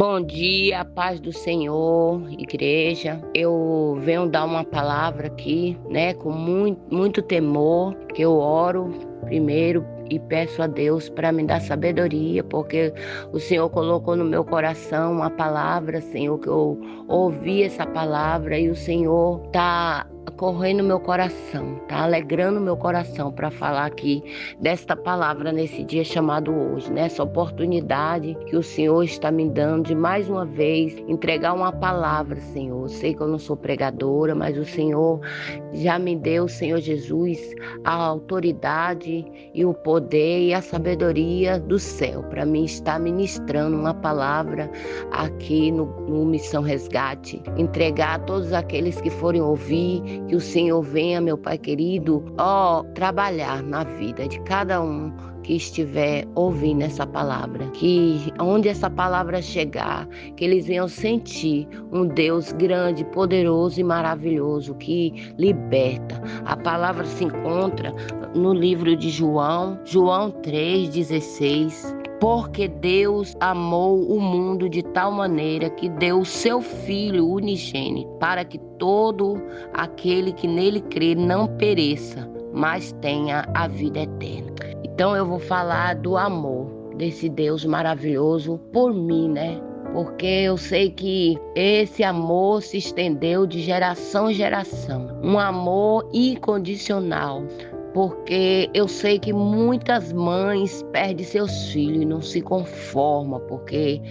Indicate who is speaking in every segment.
Speaker 1: Bom dia, paz do Senhor, igreja. Eu venho dar uma palavra aqui, com muito temor, que eu oro primeiro e peço a Deus para me dar sabedoria, porque o Senhor colocou no meu coração uma palavra, Senhor, que eu ouvi essa palavra e o Senhor tá correndo meu coração, tá alegrando meu coração para falar aqui desta palavra nesse dia chamado hoje, nessa oportunidade que o Senhor está me dando de mais uma vez entregar uma palavra, Senhor. Eu sei que eu não sou pregadora, mas o Senhor já me deu, Senhor Jesus, a autoridade e o poder e a sabedoria do céu para mim estar ministrando uma palavra aqui no Missão Resgate, entregar a todos aqueles que forem ouvir, que o Senhor venha, meu Pai querido, trabalhar na vida de cada um que estiver ouvindo essa palavra, que onde essa palavra chegar, que eles venham sentir um Deus grande, poderoso e maravilhoso que liberta. A palavra se encontra no livro de João 3,16. Porque Deus amou o mundo de tal maneira que deu o seu Filho unigênito, para que todo aquele que nele crê não pereça, mas tenha a vida eterna. Então eu vou falar do amor desse Deus maravilhoso por mim, Porque eu sei que esse amor se estendeu de geração em geração. Um amor incondicional. Porque eu sei que muitas mães perdem seus filhos e não se conformam, porque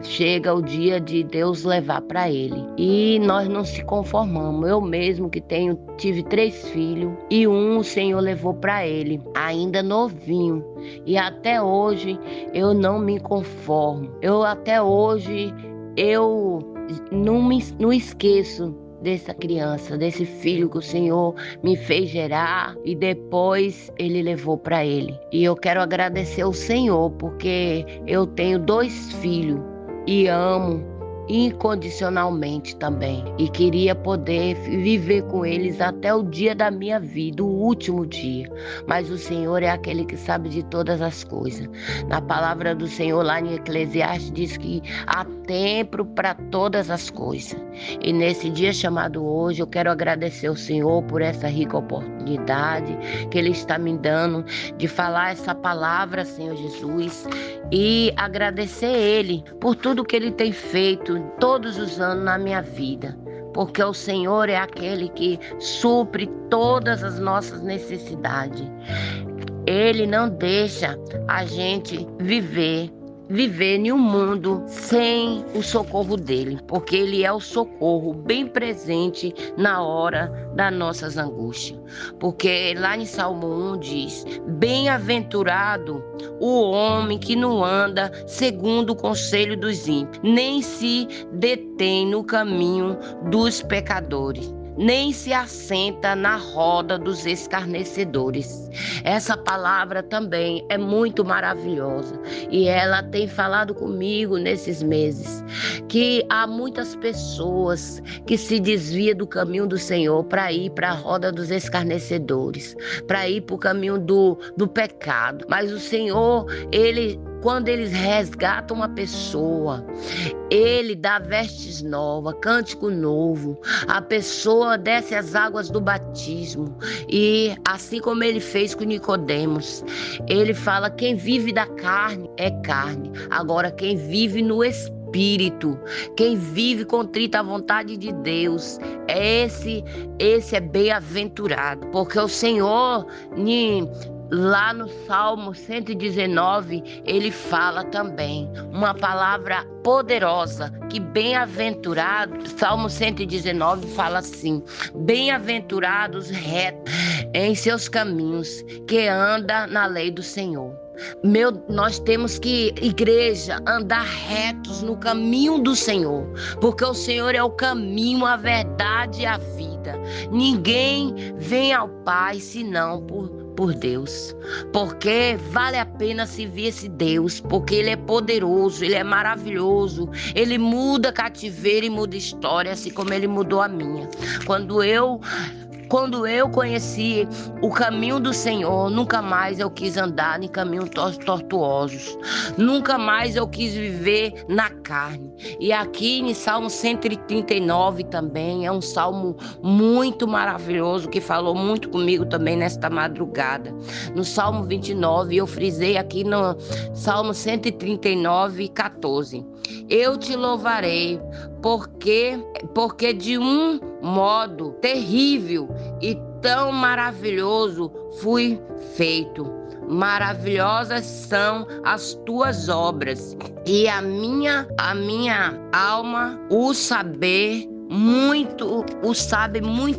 Speaker 1: chega o dia de Deus levar para ele. E nós não se conformamos. Eu mesmo que tive 3 filhos e um o Senhor levou para ele, ainda novinho. E até hoje eu não me conformo. Até hoje eu não esqueço dessa criança, desse filho que o Senhor me fez gerar e depois ele levou para ele. E eu quero agradecer ao Senhor porque eu tenho 2 filhos e amo incondicionalmente também. E queria poder viver com eles até o dia da minha vida, o último dia. Mas o Senhor é aquele que sabe de todas as coisas. Na palavra do Senhor lá em Eclesiastes diz que há tempo para todas as coisas. E nesse dia chamado hoje eu quero agradecer ao Senhor por essa rica oportunidade que Ele está me dando de falar essa palavra, Senhor Jesus, e agradecer Ele por tudo que Ele tem feito todos os anos na minha vida, porque o Senhor é aquele que supre todas as nossas necessidades. Ele não deixa a gente viver em um mundo sem o socorro dele, porque ele é o socorro bem presente na hora das nossas angústias. Porque lá em Salmo 1 diz: bem-aventurado o homem que não anda segundo o conselho dos ímpios, nem se detém no caminho dos pecadores, nem se assenta na roda dos escarnecedores. Essa palavra também é muito maravilhosa e ela tem falado comigo nesses meses que há muitas pessoas que se desviam do caminho do Senhor para ir para a roda dos escarnecedores, para ir para o caminho do pecado. Mas o Senhor, quando eles resgatam uma pessoa, Ele dá vestes novas, cântico novo. A pessoa desce as águas do batismo. E assim como Ele fez com Nicodemos, Ele fala: quem vive da carne é carne. Agora quem vive no Espírito, quem vive contrita a vontade de Deus, esse é bem-aventurado. Porque o Senhor, lá no Salmo 119, ele fala também uma palavra poderosa, que bem-aventurado, Salmo 119 fala assim: bem-aventurados retos em seus caminhos, que anda na lei do Senhor. Nós temos que, igreja, andar retos no caminho do Senhor, porque o Senhor é o caminho, a verdade e a vida. Ninguém vem ao Pai senão por Deus, porque vale a pena servir esse Deus, porque Ele é poderoso, Ele é maravilhoso, Ele muda cativeiro e muda história, assim como Ele mudou a minha. Quando eu Quando eu conheci o caminho do Senhor, nunca mais eu quis andar em caminhos tortuosos. Nunca mais eu quis viver na carne. E aqui em Salmo 139 também, é um salmo muito maravilhoso, que falou muito comigo também nesta madrugada. No Salmo 29, eu frisei aqui no Salmo 139, 14. Eu te louvarei, porque de um modo terrível e tão maravilhoso fui feito. Maravilhosas são as tuas obras, e a minha alma o sabe muito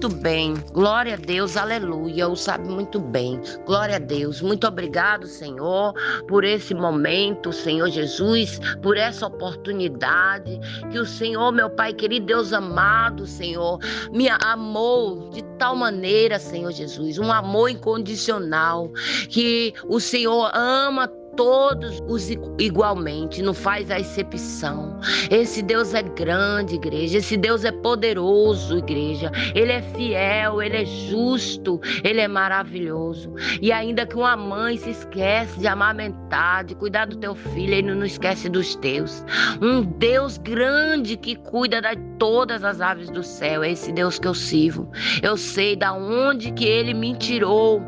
Speaker 1: bem. Glória a Deus, aleluia, o sabe muito bem. Glória a Deus. Muito obrigado, Senhor, por esse momento, Senhor Jesus, por essa oportunidade que o Senhor, meu Pai querido, Deus amado, Senhor, me amou de tal maneira, Senhor Jesus, um amor incondicional, que o Senhor ama todos os igualmente, não faz acepção. Esse Deus é grande, igreja. Esse Deus é poderoso, igreja. Ele é fiel, ele é justo, ele é maravilhoso. E ainda que uma mãe se esquece de amamentar, de cuidar do teu filho, ele não esquece dos teus. Um Deus grande que cuida de todas as aves do céu. É esse Deus que eu sirvo. Eu sei da onde que ele me tirou,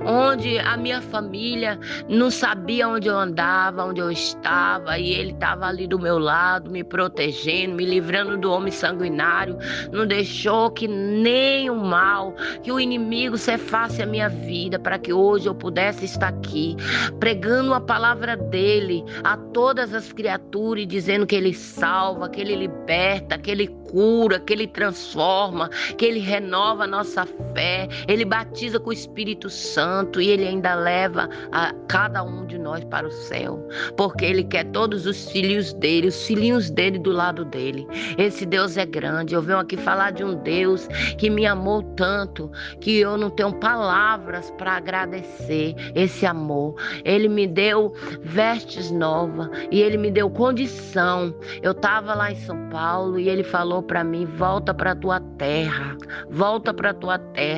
Speaker 1: onde a minha família não sabia onde eu andava, onde eu estava, e ele estava ali do meu lado, me protegendo, me livrando do homem sanguinário. Não deixou que nem o mal, que o inimigo cefasse a minha vida, para que hoje eu pudesse estar aqui, pregando a palavra dele a todas as criaturas e dizendo que ele salva, que ele liberta, que ele cura, que ele transforma, que ele renova a nossa fé, ele batiza com o Espírito Santo e ele ainda leva a cada um de nós para o céu, porque ele quer todos os filhinhos dele do lado dele. Esse Deus é grande. Eu venho aqui falar de um Deus que me amou tanto que eu não tenho palavras para agradecer esse amor. Ele me deu vestes novas e ele me deu condição. Eu estava lá em São Paulo e ele falou para mim: volta para tua terra,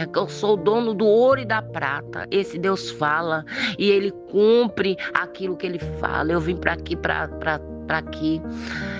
Speaker 1: que eu sou o dono do ouro e da prata. Esse Deus fala e ele cumpre aquilo que ele fala. Eu vim para aqui.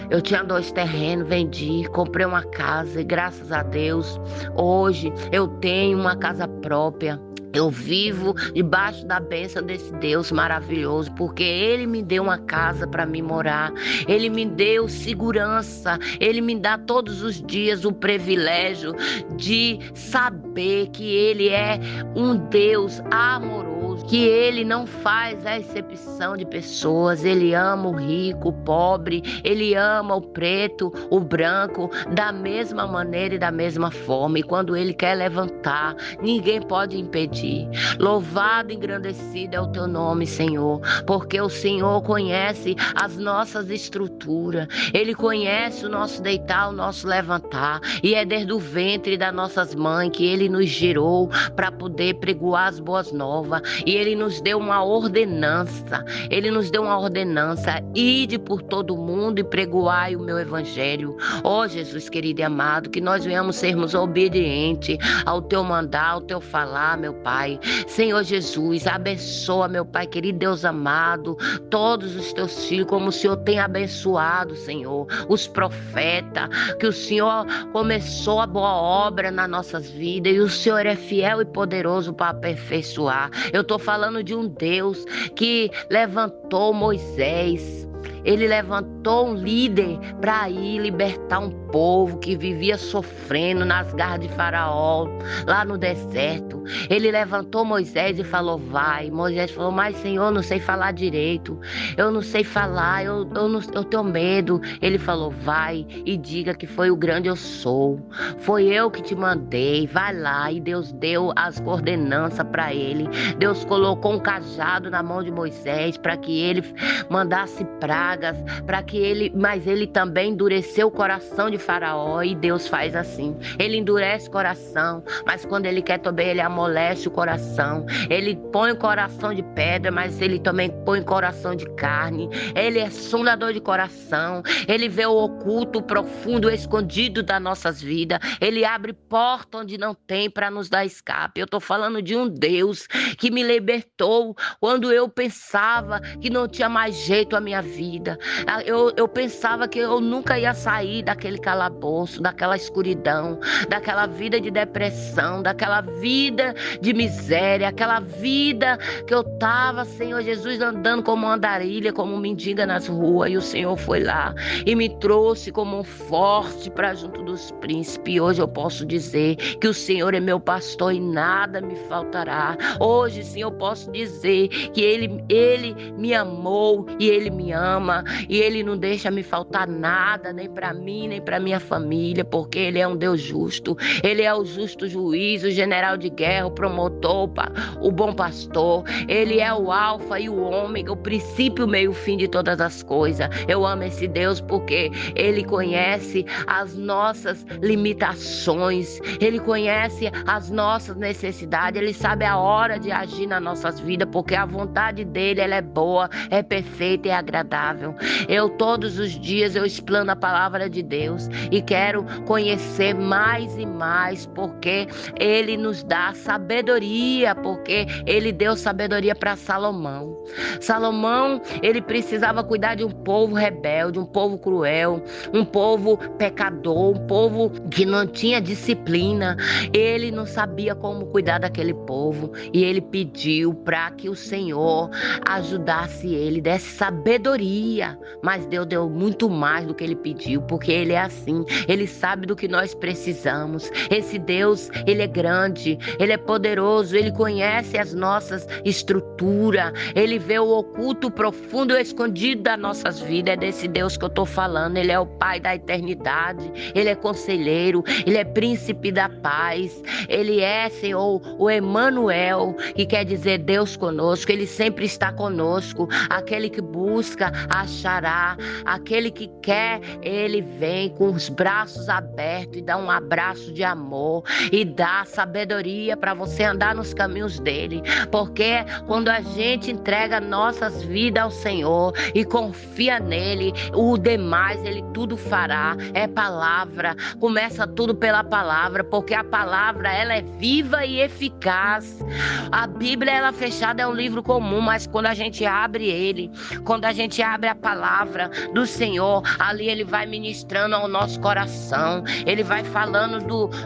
Speaker 1: Eu tinha 2 terrenos, vendi, comprei uma casa e graças a Deus hoje eu tenho uma casa própria. Eu vivo debaixo da bênção desse Deus maravilhoso, porque Ele me deu uma casa para mim morar, Ele me deu segurança, Ele me dá todos os dias o privilégio de saber que Ele é um Deus amoroso, que Ele não faz a acepção de pessoas. Ele ama o rico, o pobre, Ele ama o preto, o branco, da mesma maneira e da mesma forma. E quando Ele quer levantar, ninguém pode impedir. Louvado e engrandecido é o teu nome, Senhor, porque o Senhor conhece as nossas estruturas, Ele conhece o nosso deitar, o nosso levantar, e é desde o ventre das nossas mães que Ele nos gerou para poder pregoar as boas novas, e Ele nos deu uma ordenança, ide por todo mundo e pregoai o meu evangelho. Ó Jesus querido e amado, que nós venhamos sermos obedientes ao teu mandar, ao teu falar, meu Pai. Senhor Jesus, abençoa, meu Pai querido, Deus amado, todos os teus filhos, como o Senhor tem abençoado, Senhor, os profetas, que o Senhor começou a boa obra nas nossas vidas e o Senhor é fiel e poderoso para aperfeiçoar. Eu estou falando de um Deus que levantou Moisés. Ele levantou um líder para ir libertar um povo que vivia sofrendo nas garras de Faraó, lá no deserto. Ele levantou Moisés e falou: vai. Moisés falou: mas Senhor, eu não sei falar direito, eu não sei falar, eu tenho medo. Ele falou: vai e diga que foi o grande eu sou, foi eu que te mandei, vai lá. E Deus deu as coordenanças para ele. Deus colocou um cajado na mão de Moisés para que ele mandasse praga pragas, mas ele também endureceu o coração de Faraó, e Deus faz assim. Ele endurece o coração, mas quando ele quer também, ele amolece o coração. Ele põe o coração de pedra, mas ele também põe o coração de carne. Ele é sondador de coração. Ele vê o oculto, o profundo, o escondido das nossas vidas. Ele abre porta onde não tem para nos dar escape. Eu estou falando de um Deus que me libertou quando eu pensava que não tinha mais jeito a minha vida. Eu pensava que eu nunca ia sair daquele calabouço, daquela escuridão, daquela vida de depressão, daquela vida de miséria, aquela vida que eu estava, Senhor Jesus, andando como uma andarilha, como mendiga nas ruas, e o Senhor foi lá e me trouxe como um forte para junto dos príncipes. E hoje eu posso dizer que o Senhor é meu pastor e nada me faltará. Hoje sim eu posso dizer que Ele me amou e Ele me ama, e Ele não deixa me faltar nada, nem para mim, nem para minha família, porque Ele é um Deus justo. Ele é o justo juiz, o general de guerra, o promotor, o bom pastor. Ele é o alfa e o ômega, o princípio, o meio, o fim de todas as coisas. Eu amo esse Deus porque Ele conhece as nossas limitações, Ele conhece as nossas necessidades, Ele sabe a hora de agir nas nossas vidas, porque a vontade dEle, ela é boa, é perfeita e agradável. Todos os dias, eu explano a palavra de Deus e quero conhecer mais e mais, porque Ele nos dá sabedoria, porque Ele deu sabedoria para Salomão. Salomão, ele precisava cuidar de um povo rebelde, um povo cruel, um povo pecador, um povo que não tinha disciplina. Ele não sabia como cuidar daquele povo, e ele pediu para que o Senhor ajudasse ele, desse sabedoria. Mas Deus deu muito mais do que ele pediu, porque Ele é assim, Ele sabe do que nós precisamos. Esse Deus, Ele é grande, Ele é poderoso, Ele conhece as nossas estruturas, Ele vê o oculto, o profundo e o escondido das nossas vidas. É desse Deus que eu estou falando. Ele é o Pai da eternidade, Ele é conselheiro, Ele é príncipe da paz, Ele é, Senhor, o Emanuel, que quer dizer Deus conosco. Ele sempre está conosco. Aquele que busca, achará. Aquele que quer, Ele vem com os braços abertos e dá um abraço de amor e dá sabedoria para você andar nos caminhos dEle. Porque quando a gente entrega nossas vidas ao Senhor e confia nele, o demais Ele tudo fará. É palavra, começa tudo pela palavra, porque a palavra, ela é viva e eficaz. A Bíblia, ela fechada, é um livro comum, mas quando a gente abre ele, quando a gente abre a palavra do Senhor, ali Ele vai ministrando ao nosso coração, Ele vai falando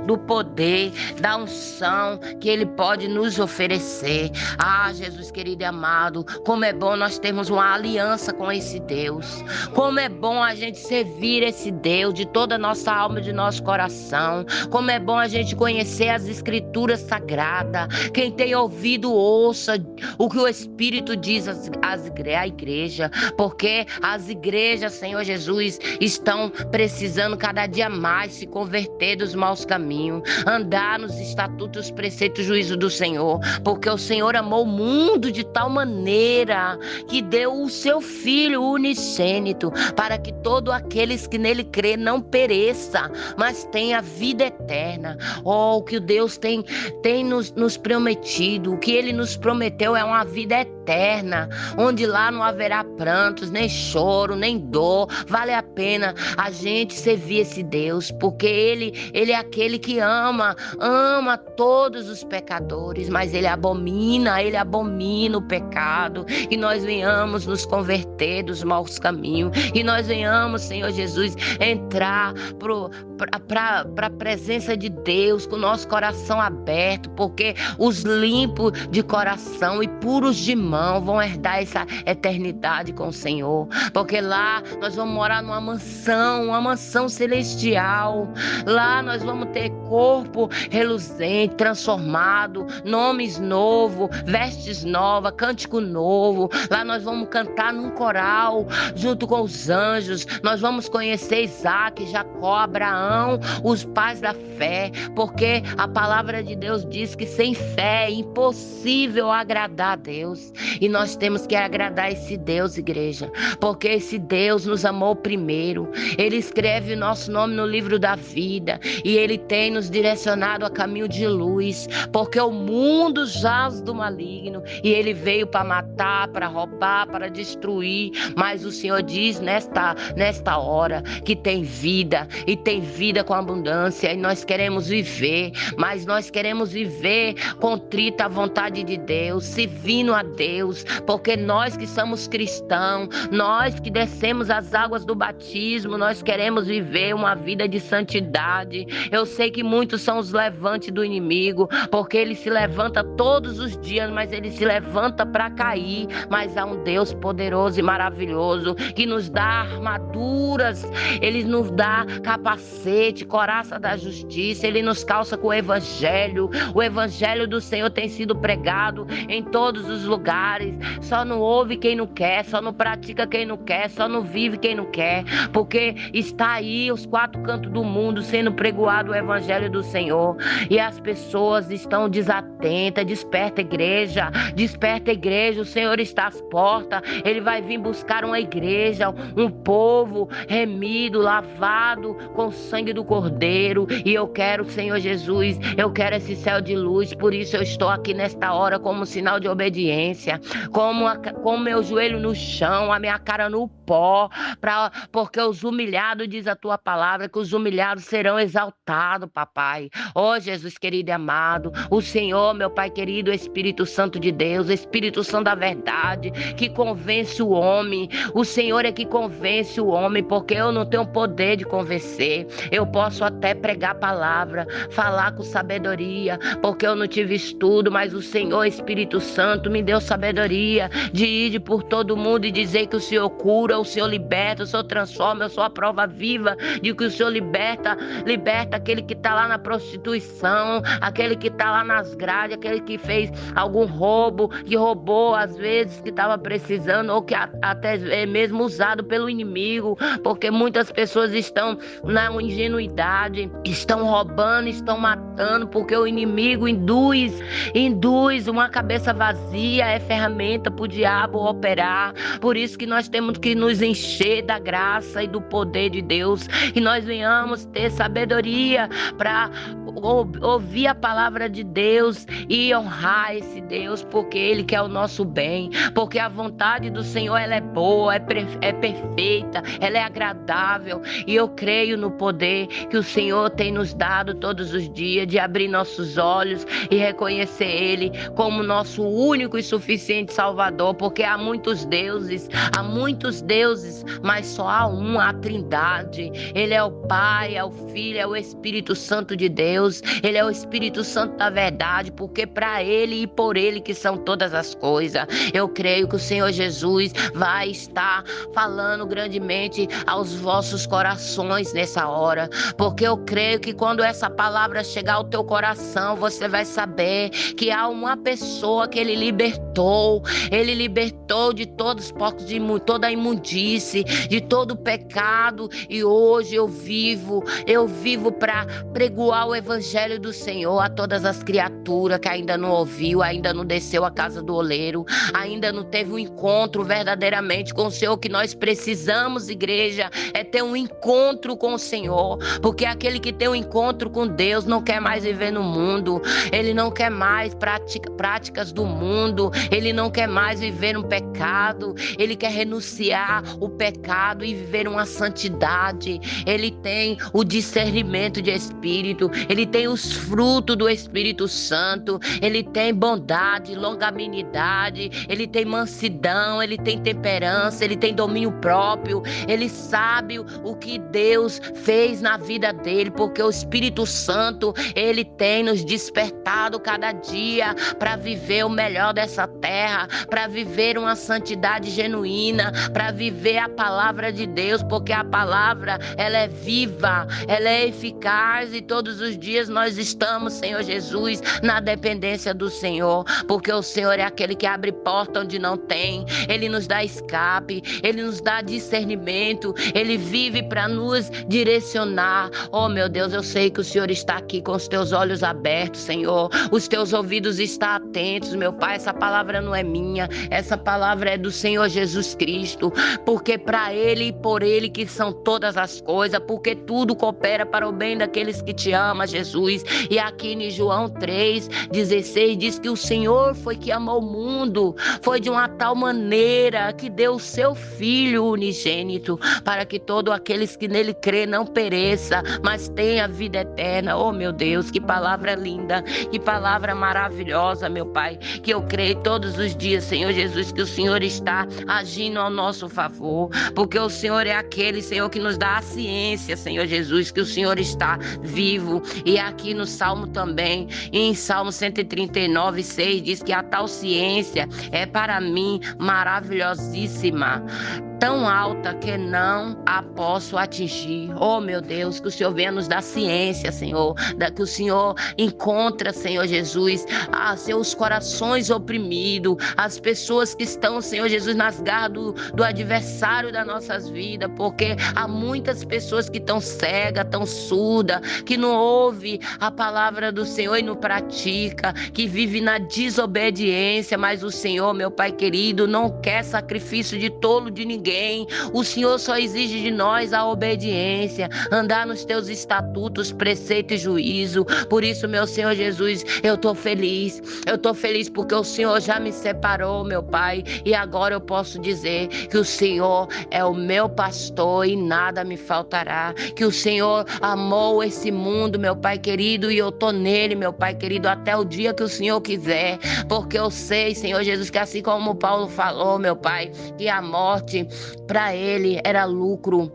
Speaker 1: do poder, da unção que Ele pode nos oferecer. Ah, Jesus querido e amado, como é bom nós termos uma aliança com esse Deus. Como é bom a gente servir esse Deus de toda a nossa alma e de nosso coração. Como é bom a gente conhecer as Escrituras Sagradas. Quem tem ouvido, ouça o que o Espírito diz à igreja, porque as igrejas, Senhor Jesus, estão precisando cada dia mais se converter dos maus caminhos, andar nos estatutos, preceitos, juízo do Senhor, porque o Senhor amou o mundo de tal maneira que deu o seu Filho unigênito, para que todos aqueles que nele crê não pereça, mas tenha vida eterna. Oh, o que Deus tem nos prometido, o que Ele nos prometeu é uma vida eterna, onde lá não haverá prantos, nem choro, nem dor. Vale a pena a gente servir esse Deus, porque Ele é aquele que ama todos os pecadores, mas Ele abomina o pecado. E nós venhamos nos converter dos maus caminhos, e nós venhamos, Senhor Jesus, entrar para a presença de Deus com o nosso coração aberto, porque os limpos de coração e puros de mão vão herdar essa eternidade com o Senhor, porque lá nós vamos morar numa mansão celestial. Lá nós vamos ter corpo reluzente, transformado, nomes novos, vestes novas, cântico novo. Lá nós vamos cantar num coral junto com os anjos. Nós vamos conhecer Isaac, Jacó, Abraão, os pais da fé, porque a palavra de Deus diz que sem fé é impossível agradar a Deus. E nós temos que agradar esse Deus, igreja, porque esse Deus nos amou primeiro. Ele escreve o nosso nome no livro da vida e Ele tem nos direcionado a caminho de luz, porque o mundo jaz do maligno e Ele veio para matar, para roubar, para destruir, mas o Senhor diz nesta hora que tem vida e tem vida com abundância, e nós queremos viver, mas nós queremos viver contrita à vontade de Deus, servindo a Deus, porque nós que somos cristãos, nós que descemos as águas do batismo, nós queremos viver uma vida de santidade. Eu sei que muitos são os levantes do inimigo, porque ele se levanta todos os dias, mas ele se levanta para cair. Mas há um Deus poderoso e maravilhoso que nos dá armaduras, ele nos dá capacete, coraça da justiça, ele nos calça com o evangelho. O evangelho do Senhor tem sido pregado em todos os lugares. Só não ouve quem não quer, só não pratica quem não quer, só não vive quem não quer, porque está aí os quatro cantos do mundo sendo pregoado o evangelho do Senhor e as pessoas estão desatentas. Desperta, igreja, o Senhor está às portas, ele vai vir buscar uma igreja, um povo remido, lavado com o sangue do Cordeiro. E eu quero, Senhor Jesus, eu quero esse céu de luz. Por isso eu estou aqui nesta hora como sinal de obediência, com meu joelho no chão, a minha cara no pó, porque os humilhados, diz a tua palavra, que os humilhados serão exaltados, papai. Oh, Jesus querido e amado, o Senhor, meu Pai querido, o Espírito Santo de Deus, o Espírito Santo da verdade, que convence o homem. O Senhor é que convence o homem, porque eu não tenho poder de convencer. Eu posso até pregar a palavra, falar com sabedoria, porque eu não tive estudo, mas o Senhor, Espírito Santo, me deu sabedoria de ir por todo mundo e dizer que o Senhor cura, o Senhor liberta, o Senhor transforma. Eu sou a prova viva de que o Senhor liberta aquele que está lá na prostituição, aquele que está lá nas grades, aquele que fez algum roubo, que roubou às vezes, que estava precisando, ou que até mesmo usado pelo inimigo, porque muitas pessoas estão na ingenuidade, estão roubando, estão matando, porque o inimigo induz uma cabeça vazia, é ferramenta para o diabo operar. Por isso que nós temos que nos encher da graça e do poder de Deus, e nós venhamos ter sabedoria para ouvir a palavra de Deus e honrar esse Deus, porque Ele quer o nosso bem, porque a vontade do Senhor, ela é boa, é perfeita, ela é agradável, e eu creio no poder que o Senhor tem nos dado todos os dias de abrir nossos olhos e reconhecer Ele como nosso único e suficiente Salvador, porque há muitos deuses, mas só há um, a Trindade. Ele é o Pai, é o Filho, é o Espírito Santo de Deus. Ele é o Espírito Santo da verdade, porque para Ele e por Ele que são todas as coisas. Eu creio que o Senhor Jesus vai estar falando grandemente aos vossos corações nessa hora, porque eu creio que quando essa palavra chegar ao teu coração, você vai saber que há uma pessoa que Ele libertou de todos os porcos, de toda a imundície, de todo o pecado, e hoje eu vivo para pregoar o evangelho do Senhor a todas as criaturas que ainda não ouviu, ainda não desceu à casa do oleiro, ainda não teve um encontro verdadeiramente com o Senhor. Que nós precisamos, igreja, é ter um encontro com o Senhor, porque aquele que tem um encontro com Deus não quer mais viver no mundo, ele não quer mais práticas do mundo, ele não quer mais viver um pecado, ele quer renunciar o pecado e viver uma santidade. Ele tem o discernimento de espírito, ele tem os frutos do Espírito Santo, ele tem bondade, longanimidade, ele tem mansidão, ele tem temperança, ele tem domínio próprio, ele sabe o que Deus fez na vida dele, porque o Espírito Santo, ele tem nos despertado cada dia para viver o melhor dessa terra, para viver uma santidade genuína, para viver a palavra de Deus, porque a palavra, ela é viva, ela é eficaz, e todos os dias dias nós estamos, Senhor Jesus, na dependência do Senhor, porque o Senhor é aquele que abre porta onde não tem, Ele nos dá escape, Ele nos dá discernimento, Ele vive para nos direcionar. Oh, meu Deus, eu sei que o Senhor está aqui com os teus olhos abertos, Senhor, os teus ouvidos estão atentos, meu Pai. Essa palavra não é minha, essa palavra é do Senhor Jesus Cristo, porque para Ele e por Ele que são todas as coisas, porque tudo coopera para o bem daqueles que te amam, Jesus. E aqui em João 3,16 diz que o Senhor foi que amou o mundo, foi de uma tal maneira que deu o seu Filho unigênito, para que todos aqueles que nele crê não pereça, mas tenha vida eterna. Oh, meu Deus, que palavra linda, que palavra maravilhosa, meu Pai, que eu creio todos os dias, Senhor Jesus, que o Senhor está agindo ao nosso favor, porque o Senhor é aquele, Senhor, que nos dá a ciência, Senhor Jesus, que o Senhor está vivo. E aqui no Salmo também, em Salmo 139,6, diz que a tal ciência é para mim maravilhosíssima, tão alta que não a posso atingir. Oh, meu Deus, que o Senhor venha nos dar ciência, Senhor, que o Senhor encontra, Senhor Jesus, seus corações oprimidos, as pessoas que estão, Senhor Jesus, nas garras do adversário das nossas vidas, porque há muitas pessoas que estão cegas, estão surdas, que não ouvem a palavra do Senhor e não pratica, que vive na desobediência, mas o Senhor, meu Pai querido, não quer sacrifício de tolo de ninguém. O Senhor só exige de nós a obediência, andar nos teus estatutos, preceito e juízo. Por isso, meu Senhor Jesus, eu tô feliz porque o Senhor já me separou, meu Pai, e agora eu posso dizer que o Senhor é o meu pastor e nada me faltará, que o Senhor amou esse mundo, meu Pai querido, e eu tô nele, meu Pai querido, até o dia que o Senhor quiser, porque eu sei, Senhor Jesus, que assim como Paulo falou, meu Pai, que a morte para ele era lucro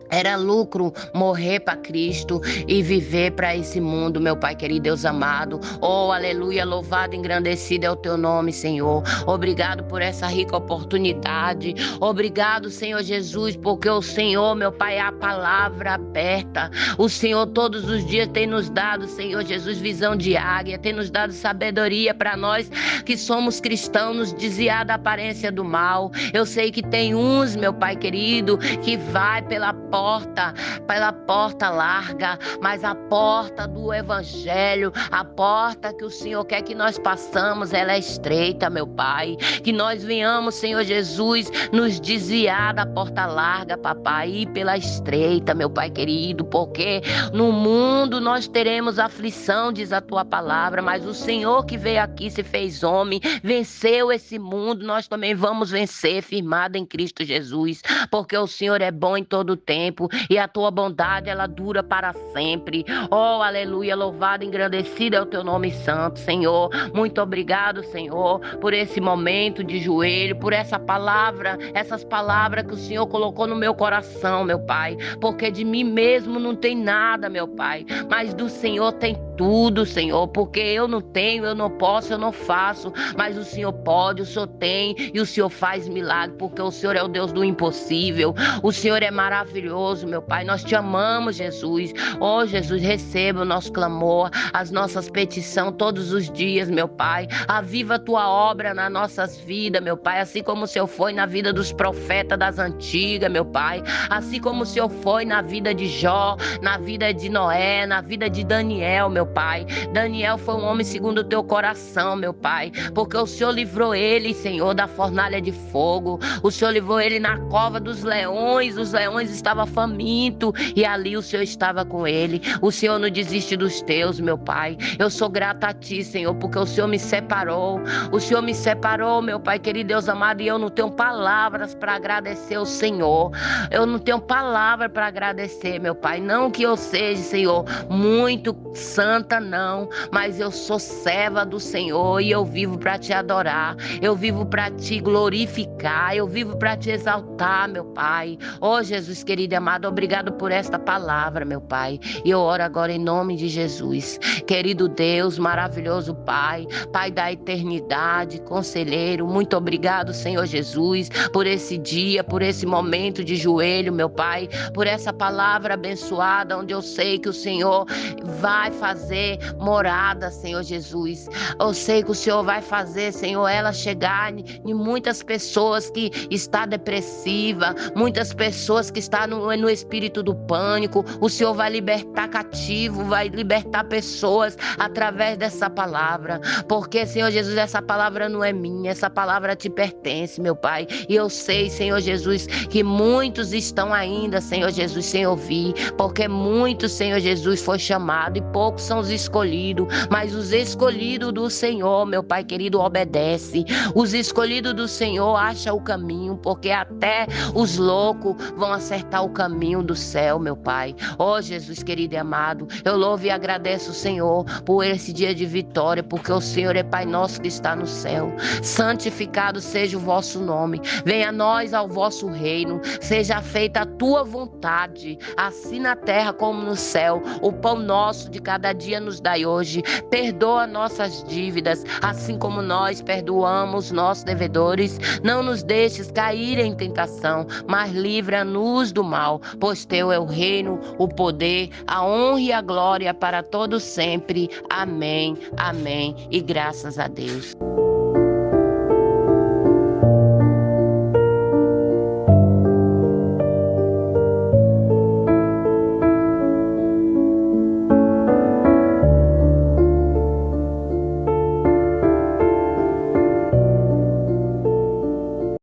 Speaker 1: morrer para Cristo e viver para esse mundo, meu Pai querido, Deus amado. Oh, aleluia, louvado, engrandecido é o teu nome, Senhor. Obrigado por essa rica oportunidade. Obrigado, Senhor Jesus, porque o Senhor, meu Pai, é a palavra aberta. O Senhor todos os dias tem nos dado, Senhor Jesus, visão de águia, tem nos dado sabedoria para nós que somos cristãos, nos desviar da aparência do mal. Eu sei que tem uns, meu Pai querido, que vai pela porta larga, mas a porta do Evangelho, a porta que o Senhor quer que nós passamos, ela é estreita, meu Pai. Que nós venhamos, Senhor Jesus, nos desviar da porta larga, papai, e pela estreita, meu Pai querido, porque no mundo nós teremos aflição, diz a tua palavra, mas o Senhor que veio aqui, se fez homem, venceu esse mundo, nós também vamos vencer, firmado em Cristo Jesus, porque o Senhor é bom em todo o tempo e a tua bondade, ela dura para sempre. Oh, aleluia, louvado, engrandecido é o teu nome santo, Senhor. Muito obrigado, Senhor, por esse momento de joelho, por essas palavras que o Senhor colocou no meu coração, meu Pai, porque de mim mesmo não tem nada, meu Pai, mas do Senhor tem tudo, Senhor, porque eu não tenho, eu não posso, eu não faço, mas o Senhor pode, o Senhor tem e o Senhor faz milagre, porque o Senhor é o Deus do impossível. O Senhor é maravilhoso, meu Pai, nós te amamos, Jesus. Oh, Jesus, receba o nosso clamor, as nossas petições todos os dias, meu Pai. Aviva a tua obra nas nossas vidas, meu Pai, assim como o Senhor foi na vida dos profetas das antigas, meu Pai, assim como o Senhor foi na vida de Jó, na vida de Noé, na vida de Daniel, meu Pai. Daniel foi um homem segundo o teu coração, meu Pai, porque o Senhor livrou ele, Senhor, da fornalha de fogo. O Senhor livrou ele na cova dos leões. Os leões estavam famintos e ali o Senhor estava com ele. O Senhor não desiste dos teus, meu Pai. Eu sou grata a ti, Senhor, porque o Senhor me separou. O Senhor me separou, meu Pai querido, Deus amado, e eu não tenho palavras para agradecer o Senhor. Eu não tenho palavra para agradecer, meu Pai. Não que eu seja, Senhor, muito santa, não, mas eu sou serva do Senhor e eu vivo para te adorar. Eu vivo para te glorificar. Eu vivo para te exaltar. tocar, meu Pai. Oh, Jesus querido e amado, obrigado por esta palavra, meu Pai. E eu oro agora em nome de Jesus. Querido Deus, maravilhoso Pai, Pai da eternidade, conselheiro, muito obrigado, Senhor Jesus, por esse dia, por esse momento de joelho, meu Pai, por essa palavra abençoada, onde eu sei que o Senhor vai fazer morada, Senhor Jesus. Eu sei que o Senhor vai fazer, Senhor, ela chegar em muitas pessoas que está depressiva, muitas pessoas que estão no espírito do pânico. O Senhor vai libertar cativo, vai libertar pessoas através dessa palavra, porque, Senhor Jesus, essa palavra não é minha, essa palavra te pertence, meu Pai, e eu sei, Senhor Jesus, que muitos estão ainda, Senhor Jesus, sem ouvir, porque muitos, Senhor Jesus, foi chamado e poucos são os escolhidos, mas os escolhidos do Senhor, meu Pai querido, obedece. Os escolhidos do Senhor acham o caminho, porque até os loucos vão acertar o caminho do céu, meu Pai. Oh, Jesus querido e amado, eu louvo e agradeço o Senhor por esse dia de vitória, porque o Senhor é Pai nosso que está no céu. Santificado seja o vosso nome. Venha a nós ao vosso reino. Seja feita a tua vontade, assim na terra como no céu. O pão nosso de cada dia nos dai hoje. Perdoa nossas dívidas, assim como nós perdoamos nossos devedores. Não nos deixes cair em tentação, mas livra-nos do mal, pois teu é o reino, o poder, a honra e a glória para todos sempre. Amém, amém e graças a Deus.